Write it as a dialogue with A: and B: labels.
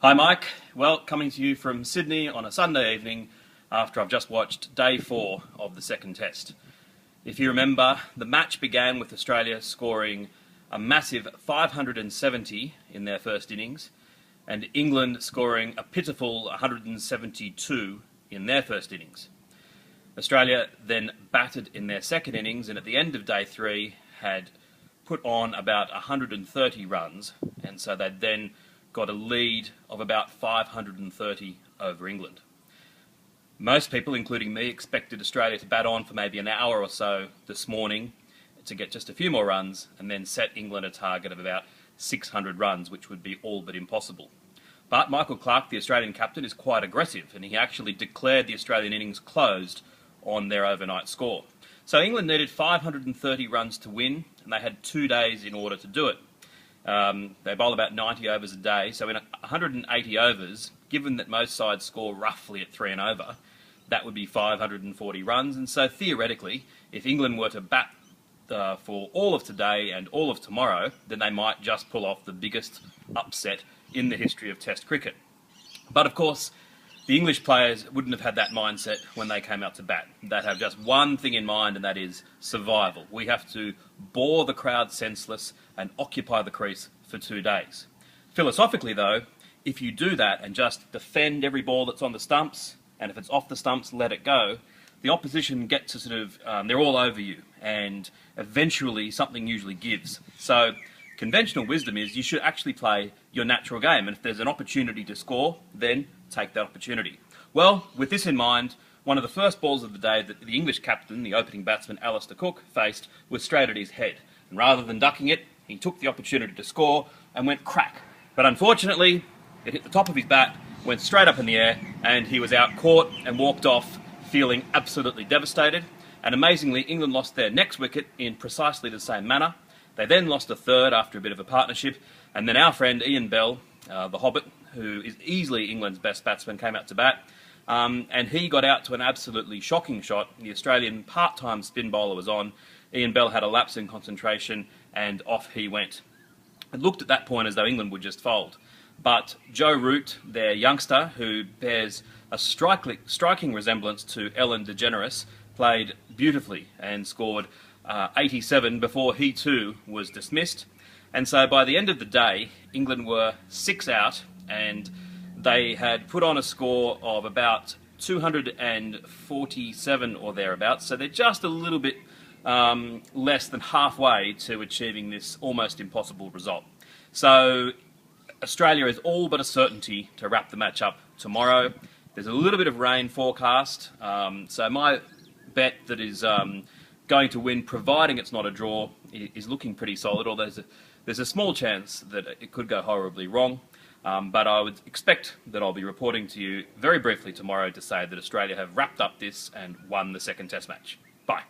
A: Hi Mike, well coming to you from Sydney on a Sunday evening after I've just watched day 4 of the second test. If you remember, the match began with Australia scoring a massive 570 in their first innings and England scoring a pitiful 172 in their first innings. Australia then batted in their second innings and at the end of day 3 had put on about 130 runs, and so they'd then got a lead of about 530 over England. Most people, including me, expected Australia to bat on for maybe an hour or so this morning to get just a few more runs and then set England a target of about 600 runs, which would be all but impossible. But Michael Clarke, the Australian captain, is quite aggressive, and he actually declared the Australian innings closed on their overnight score. So England needed 530 runs to win, and they had 2 days in order to do it. They bowl about 90 overs a day, so in 180 overs, given that most sides score roughly at 3 and over, that would be 540 runs, and so theoretically, if England were to bat for all of today and all of tomorrow, then they might just pull off the biggest upset in the history of Test cricket. But of course, the English players wouldn't have had that mindset when they came out to bat. They'd have just one thing in mind, and that is survival. We have to bore the crowd senseless and occupy the crease for 2 days. Philosophically, though, if you do that and just defend every ball that's on the stumps, and if it's off the stumps, let it go, the opposition get to sort of, they're all over you, and eventually something usually gives. So conventional wisdom is you should actually play your natural game, and if there's an opportunity to score, then take that opportunity. Well, with this in mind, one of the first balls of the day that the English captain, the opening batsman Alistair Cook, faced was straight at his head. And rather than ducking it, he took the opportunity to score and went crack. But unfortunately, it hit the top of his bat, went straight up in the air, and he was out caught and walked off feeling absolutely devastated. And amazingly, England lost their next wicket in precisely the same manner. They then lost a third after a bit of a partnership, and then our friend Ian Bell, the Hobbit, who is easily England's best batsman, came out to bat, and he got out to an absolutely shocking shot. The Australian part-time spin bowler was on. Ian Bell had a lapse in concentration, and off he went. It looked at that point as though England would just fold. But Joe Root, their youngster, who bears a striking resemblance to Ellen DeGeneres, played beautifully and scored 87 before he too was dismissed. And so by the end of the day, England were 6 out, and they had put on a score of about 247 or thereabouts, so they're just a little bit less than halfway to achieving this almost impossible result. So Australia is all but a certainty to wrap the match up tomorrow. There's a little bit of rain forecast, so my bet that is going to win, providing it's not a draw, is looking pretty solid, although there's a small chance that it could go horribly wrong. But I would expect that I'll be reporting to you very briefly tomorrow to say that Australia have wrapped up this and won the second test match. Bye.